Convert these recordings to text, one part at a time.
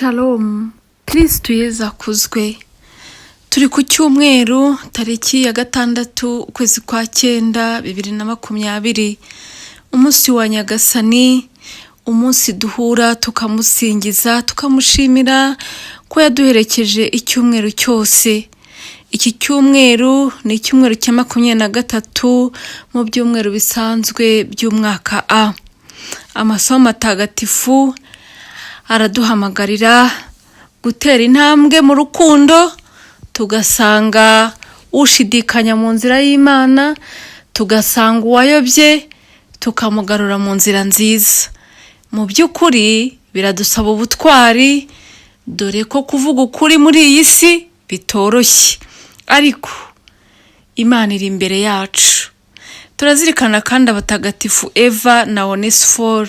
Shalom, Kristo Yezu akuzwe. Turi ku cyumweru tariki ya 6 ukwezi kwa 9 2020, umunsi wa Nyagasani, umunsi duhura tukamusingiza tukamushimira ko yaduherekeje icyumweru cyose. Iki cyumweru ni icyumweru cya 23 mu byumweru bisanzwe by'umwaka A. Amasomo matagatifu araduhamagarira gutera intambwe mu rukundo, tugasanga ushidikanya mu nzira y'Imana, tugasanga uwayobye, tukamugarura mu nzira nziza. Mu by'ukuri biradusaba ubutwari, dore ko kuvuga ukuri muri iyi si bitoroshye, ariko Imana iri imbere yacu. Turazirikana kandi abatagatifu Eva na Onesiforo.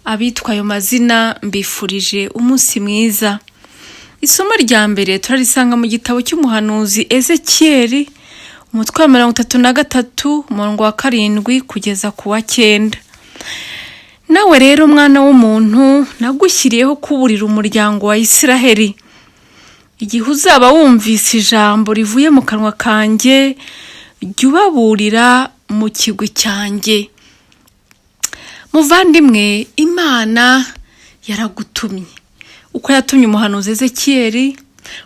Abitwa ayo mazina mbifurije umunsi mwiza. Isomo rya mbere turarisanga mu gitabo cy'umuhanuzi Ezekiyeli, umutwe wa 33 umurongo wa 7 kugeza ku wa 9. Nawe rero mwana w'umuntu, nagushyiriyeho kuburira umuryango wa Isiraheli. Igihe uzaba wumvise ijambo rivuye mu kanwa kanjye, jya ubaburira mu kigwi cyanjye. Muvandimwe, Imana yaragutumye. Uko yatumye umuhanuzi Ezekiyeli,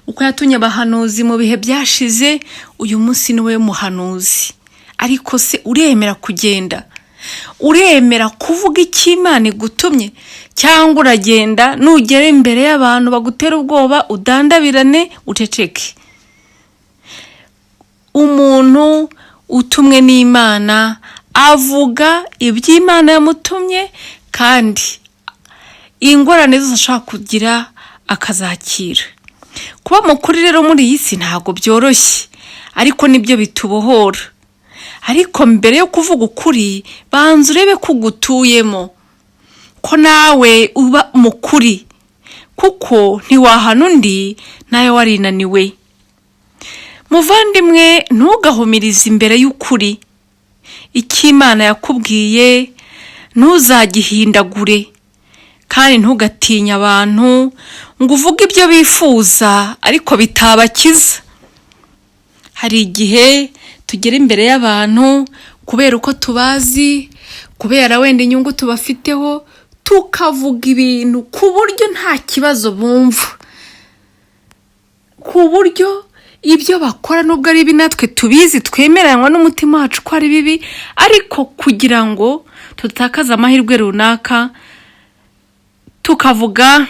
uko yatumye abahanuzi mu bihe byashize, uyu munsi ni we muhanuzi. Ariko se uremera kugenda? Uremera kuvuga icyo Imana igutumye? Cyangwa uragenda nugera imbere y'abantu bagutera ubwoba udandabirane uceceke? Umuntu utumwe n'Imana avuga iby'Imana yamutumye, kandi ingorane zose ashaka kugira akazakira. Kuba mukuri rero muri iyi si ntabwo byoroshye, ariko nibyo bitubohora. Ariko mbere yo kuvuga ukuri, banza urebe ko ugutuyemo, ko nawe uba mukuri, kuko ntiwahana undi nawe warinaniwe. Muvandimwe, ntugahumirize imbere y'ukuri. Icyo Imana yakubwiye ntuzagihindagure, kandi ntugatinye abantu ngo uvuge ibyo bifuza ariko bitabakiza. Hari igihe tugera imbere y'abantu kubera uko tubazi, kubera wenda inyungu tubafiteho, tukavuga ibintu ku buryo nta kibazo bumva, ku buryo ibyo bakora nubwo ari bibi natwe tubizi, twemeranywa n'umutima wacu ko ari bibi, ariko kugira ngo tutakaze amahirwe runaka, tukavuga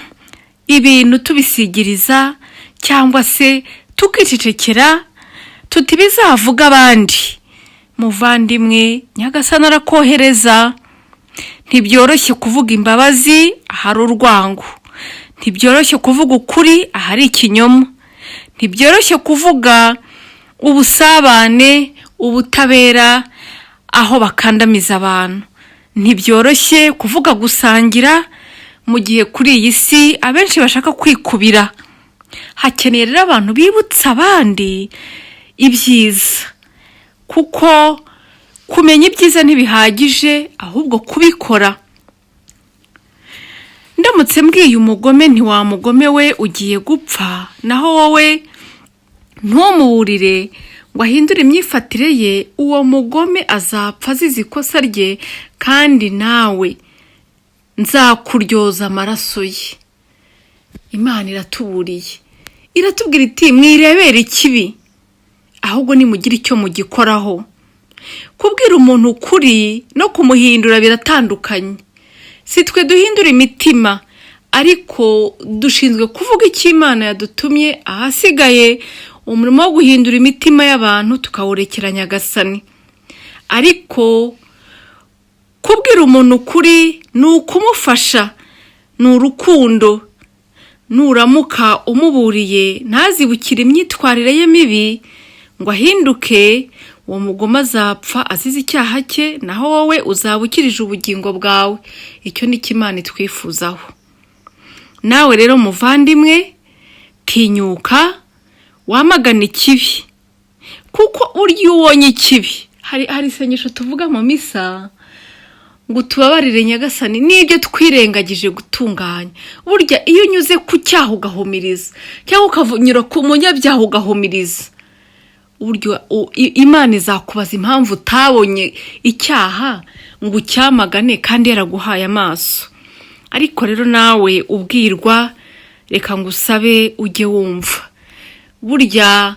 ibintu tubisigiriza, cyangwa se tukicecekera tuti bizavuga abandi. Muvandimwe, Nyagasani arakohereza. Ntibyoroshye kuvuga imbabazi ahari urwango, ntibyoroshye kuvuga ukuri ahari ikinyoma, ntibyoroshye kuvuga ubusabane, ubutabera aho bakandamiza abantu, ntibyoroshye kuvuga gusangira mu gihe kuri iyi si abenshi bashaka kwikubira. Hakeneye rero abantu bibutsa abandi ibyiza, kuko kumenya ibyiza ntibihagije, ahubwo kubikora. Ndamutse mbwiye umugome nti wa mugome we ugiye gupfa, naho wowe ntumuburire ngo ahindure imyifatire ye, uwo mugome azapfa azize ikosa rye, kandi nawe nzakuryoza amaraso ye. Imana iratuburiye, iratubwira iti mwirebere ikibi, ahubwo nimugire icyo mugikoraho. Kubwira umuntu ukuri no kumuhindura biratandukanye. Si twe duhindura imitima, ariko dushinzwe kuvuga icyo Imana yadutumye. Ahasigaye umurimo wo guhindura imitima y'abantu tukawurekera Nyagasani. Ariko kubwira umuntu ukuri ni ukumufasha, ni urukundo. Nuramuka umuburiye ntazibukire imyitwarire ye mibi ngo ahinduke, uwo mugome azapfa azize icyaha cye, naho wowe uzaba ukirije ubugingo bwawe. Icyo ni cyo Imana itwifuzaho. Nawe rero muvandimwe, tinyuka wamagana ikibi, kuko urya ubonye ikibi. Hari isengesho tuvuga mu misa ngo tubabarire Nyagasani n'ibyo twirengagije gutunganya. Burya iyo unyuze ku cyaha ugahumiriza cyangwa ukanyura ku munyabyaha ugahumiriza, buryo Imana izakubaza impamvu utabonye icyaha ngo ucyamagane kandi yaraguhaye amaso. Ariko rero nawe ubwirwa, reka ngusabe ujye wumva, burya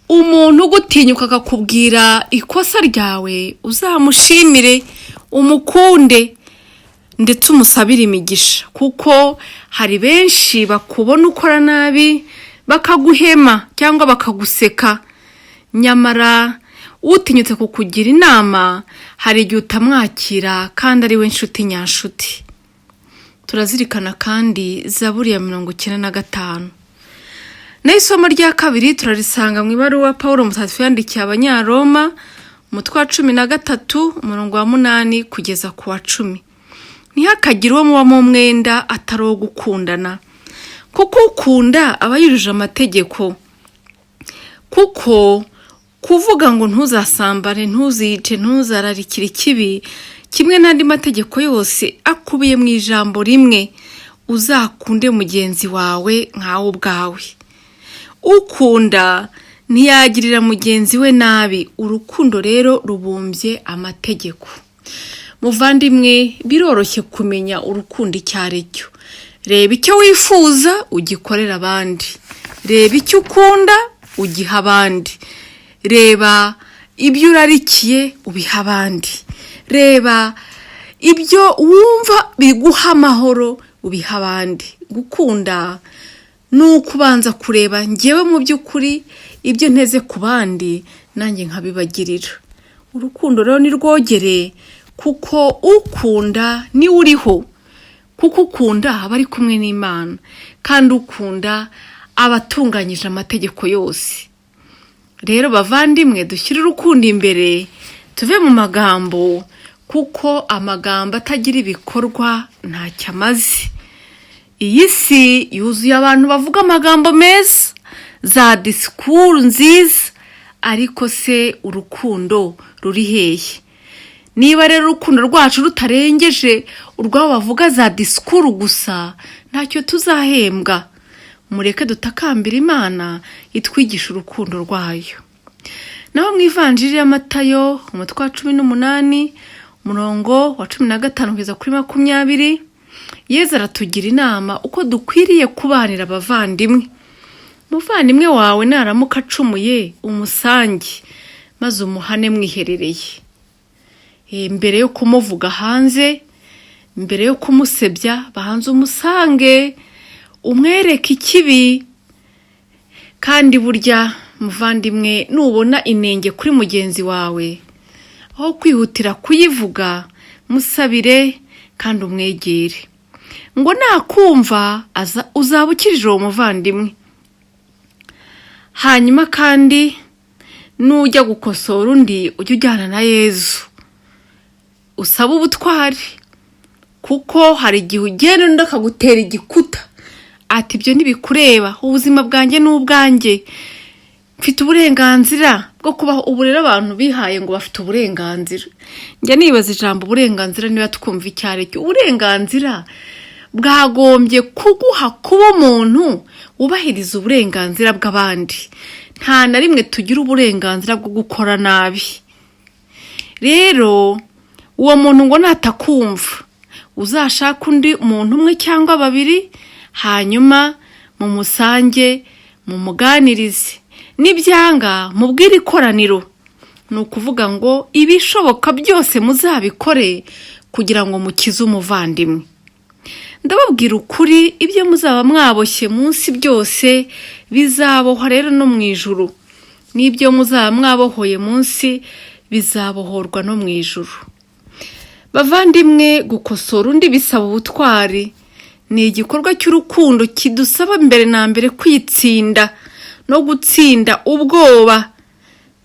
umuntu ugutinyuka akakubwira ikosa ryawe uzamushimire, umukunde ndetse umusabire imigisha, kuko hari benshi bakubona ukora nabi bakaguhema cyangwa bakaguseka, nyamara utinyutse kukugira inama hari igihe utamwakira kandi ari we nshuti nyanshuti. Turazirikana kandi Zaburi ya 95. Naho isomo rya kabiri turarisanga mu ibaruwa Pawulo mutagatifu yandikiye Abanyaroma, umutwe wa 13 umurongo wa 8 kugeza ku wa 10. Ntihakagire uwo muba mu mwenda atari uwo gukundana, kuko ukunda aba yujuje amategeko. Kuko kuvuga ngo ntuzasambane, ntuzice, ntuzararikire ikibi, kimwe n'andi mategeko yose akubiye mu ijambo rimwe, uzakunde mugenzi wawe nkawe ubwawe. Ukunda ntiyagirira mugenzi we nabi. Urukundo rero rubumbye amategeko. Muvandimwe, biroroshye kumenya urukundo icyo ari cyo. Reba icyo wifuza ugikorera abandi, reba icyo ukunda ugiha abandi, reba ibyo urarikiye ubiha abandi, reba ibyo wumva biguha amahoro ubiha abandi. Gukunda ni ukubanza kureba njyewe mu by'ukuri ibyo nteze ku bandi nanjye nkabibagirira. Urukundo rero ni rwogere, kuko ukunda ni uriho, kuko ukunda aba ari kumwe n'Imana, kandi ukunda aba atunganyije amategeko yose. Rero bavandimwe, dushyire urukundo imbere, tuve mu magambo, kuko amagambo atagira ibikorwa ntacyo amaze. Iyi si yuzuye abantu bavuga amagambo meza, za disikuru nziza, ariko se urukundo ruri hehe? Niba rero urukundo rwacu rutarengeje urwabo bavuga za disikuru gusa, ntacyo tuzahembwa. Mureke dutakambira Imana itwigisha urukundo rwayo. Naho mu ivanjiri ya Matayo umutwe wa 18 umurongo wa 15 kugeza kuri 20, Yezu aratugira inama uko dukwiriye kubanira abavandimwe. Umuvandimwe wawe naramuka acumuye umusange, maze umuhane mwiherereye. Mbere yo kumuvuga hanze, mbere yo kumusebya, bahanze umusange, umwereke ikibi. Kandi burya muvandimwe, nubona inenge kuri mugenzi wawe, aho kwihutira kuyivuga, musabire kandi umwegere, ngo nakumva uzaba ukirije uwo muvandimwe. Hanyuma kandi nujya gukosora undi, ujye ujyana na Yezu, usaba ubutwari, kuko hari igihe ugenda undi akagutera igikuta, ati ibyo ntibikureba, ubuzima bwanjye n'ubwanjye, mfite uburenganzira bwo kubaho. Ubu rero abantu bihaye ngo bafite uburenganzira. Njya nibaza ijambo uburenganzira niba twumva icyo ari cyo. Uburenganzira bwagombye kuguha kuba umuntu wubahiriza uburenganzira bw'abandi. Nta na rimwe tugira uburenganzira bwo gukora nabi. Rero uwo muntu ngo natakumva, uzashaka undi muntu umwe cyangwa babiri, hanyuma mumusange, mumuganirize. Nibyanga mubwire ikoraniro. Ni ukuvuga ngo ibishoboka byose muzabikore kugira ngo mukize umuvandimwe. Ndababwira ukuri, ibyo muzaba mwaboshye munsi byose bizabohwa rero no mu ijuru, n'ibyo muzaba mwabohoye munsi bizabohorwa no mu ijuru. Bavandimwe, gukosora undi bisaba ubutwari. Ni igikorwa cy'urukundo kidusaba mbere na mbere kwitsinda no gutsinda ubwoba,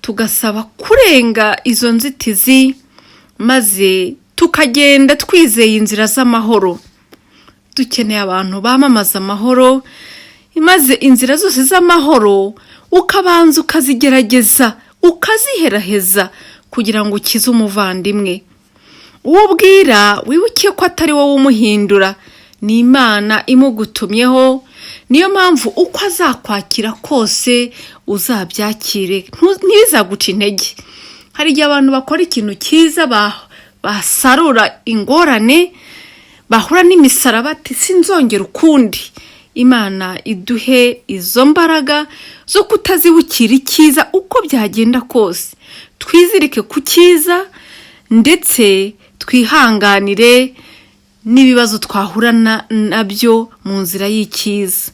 tugasaba kurenga izo nzitizi, maze tukagenda twizeye inzira z'amahoro. Dukeneye abantu bamamaza amahoro, maze inzira zose z'amahoro ukabanza ukazigerageza, ukaziheraheza kugira ngo ukize umuvandimwe. uwo ubwira wibuke ko atari wowe umuhindura, ni Imana imugutumyeho. Niyo mpamvu uko azakwakira kose uzabyakire, ntibizaguca intege. Hari igihe abantu bakora ikintu cyiza basarura ingorane, bahura n'imisaraba ati sinzongera ukundi. Imana iduhe izo mbaraga zo kutazibukira icyiza uko byagenda kose, twizirike ku cyiza ndetse twihanganire n'ibibazo twahura nabyo mu nzira y'icyiza.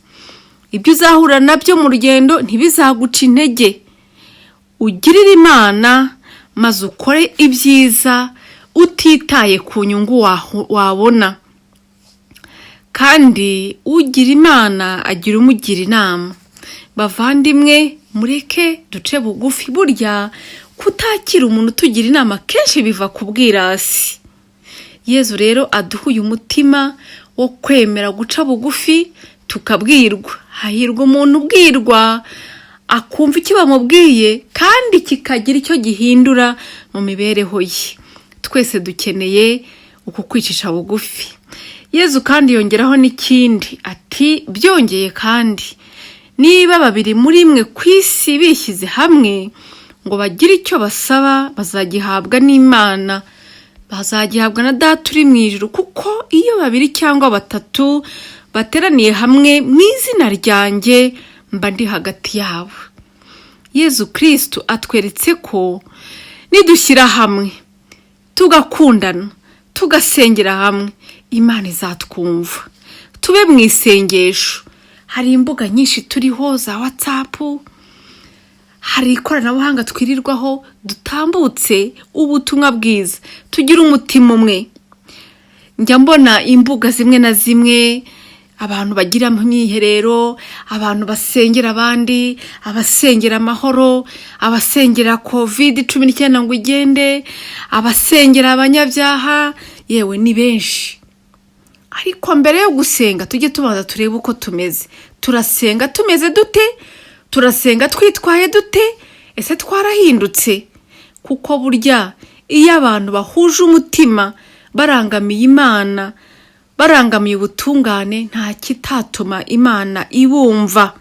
Ibyo uzahura nabyo mu rugendo ntibizaguca intege. Ugirire Imana maze ukore ibyiza utitaye ku nyungu wabona. Kandi ugira Imana agira umugira inama. Bavandimwe, mureke duce bugufi. Burya kutakira umuntu tugira inama kenshi biva ku bwirasi. Yezu rero aduhuye umutima wo kwemera guca bugufi tukabwirwa. Hahirwa umuntu ubwirwa akumva icyo bamubwiye kandi kikagira icyo gihindura mu mibereho ye. Twese dukeneye uku kwicisha bugufi. Yezu kandi yongeraho n'ikindi ati, byongeye kandi niba babiri muri mwe ku isi bishyize hamwe ngo bagire icyo basaba, bazagihabwa n'Imana, bazagihabwa na Data uri mu ijuru. Kuko iyo babiri cyangwa batatu bateraniye hamwe mu izina ryanjye, mba ndi hagati yabo. Yezu Kristo atweretse ko nidushyira hamwe tugakundana tugasengera hamwe, Imana izatwumva. Tube mu isengesho. Hari imbuga nyinshi turiho za WhatsApp, hari ikoranabuhanga twirirwaho, dutambutse ubutumwa bwiza, tugire umutima umwe. Njya mbona imbuga zimwe na zimwe abantu bagira myiherero, abantu basengera abandi, abasengera amahoro, abasengera COVID-19 ngo igende, abasengera abanyabyaha, yewe ni benshi. Ariko mbere yo gusenga tujye tubanza turebe uko tumeze. Turasenga tumeze dute? Turasenga twitwaye dute? Ese twarahindutse? Kuko burya iyo abantu bahuje umutima, barangamiye Imana, barangamiye ubutungane, nta kitatuma Imana ibumva.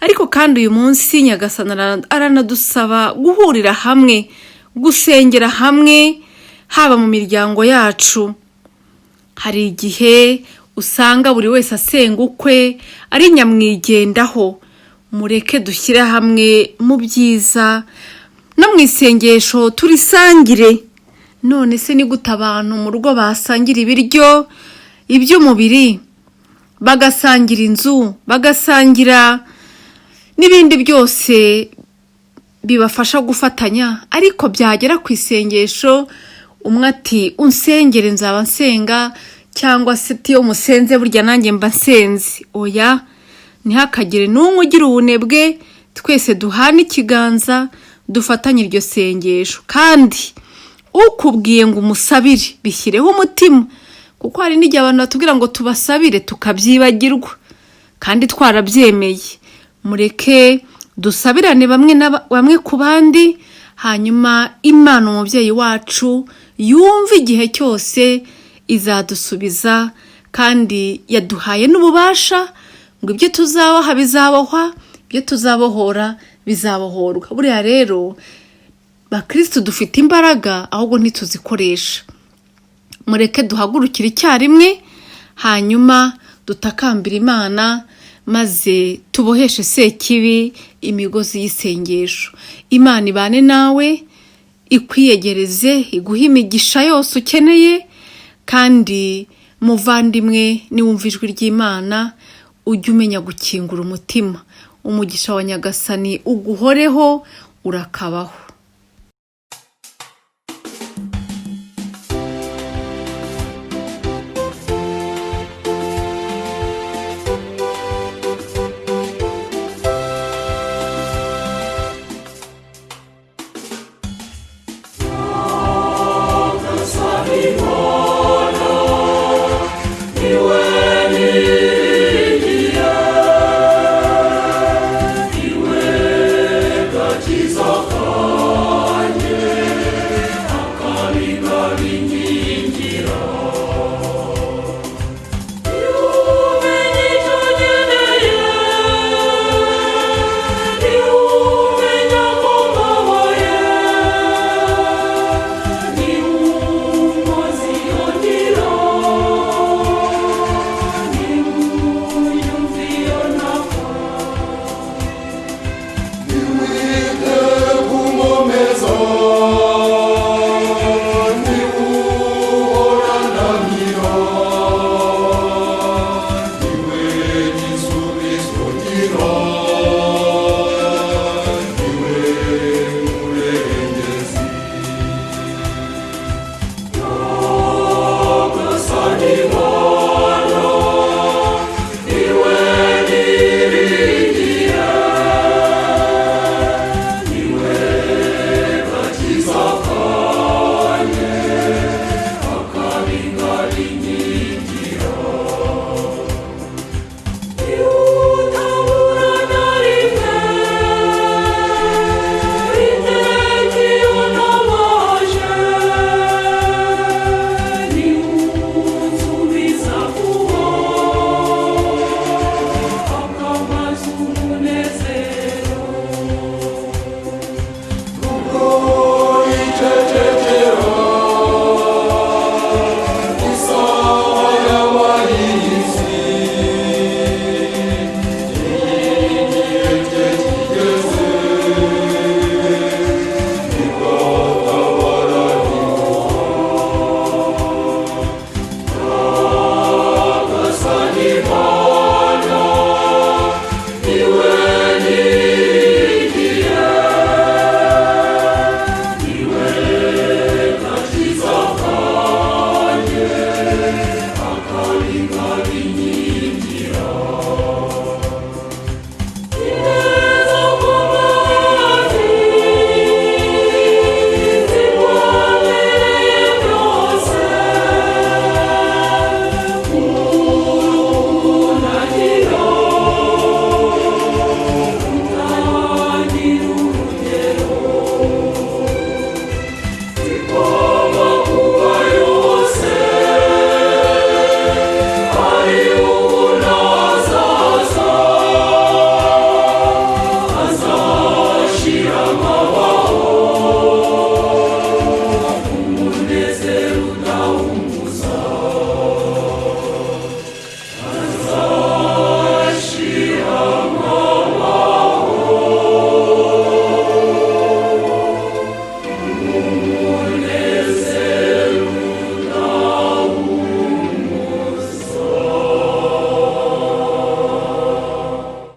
Ariko kandi uyu munsi Nyagasani aranadusaba guhurira hamwe, gusengera hamwe, haba mu miryango yacu. Hari igihe usanga buri wese asenga ukwe ari nyamwigendaho. Mureke dushyire hamwe mu byiza no mu isengesho turisangire. None se ni gute abantu mu rugo basangira ibiryo iby'umubiri, bagasangira inzu, bagasangira n'ibindi byose bibafasha gufatanya, ariko byagera ku isengesho umwe ati unsengere nzaba nsenga, cyangwa se tiyo musenze burya nanjye mba nsenze. Oya, ntihakagire n'umwe ugira ubunebwe. Twese duhana ikiganza dufatanye iryo sengesho, kandi ukubwiye ngo umusabire bishyireho umutima, kuko hari n'igihe abantu batubwira ngo tubasabire tukabyibagirwa kandi twarabyemeye. Mureke dusabirane bamwe ku bandi, hanyuma Imana umubyeyi wacu yumva igihe cyose izadusubiza, kandi yaduhaye n'ububasha ngo ibyo tuzabaha bizabohwa, ibyo tuzabohora bizabohorwa. Buriya rero bakristo dufite imbaraga, ahubwo ntituzikoresha. Mureke duhagurukire icyarimwe, hanyuma dutakambira Imana, maze tuboheshe Sekibi imigozi y'isengesho. Imana ibane nawe, ikwiyegereze, iguhe imigisha yose ukeneye. Kandi muvandimwe, niwumva ijwi ry'Imana ujye umenya gukingura umutima. Umugisha wa Nyagasani uguhoreho, urakabaho.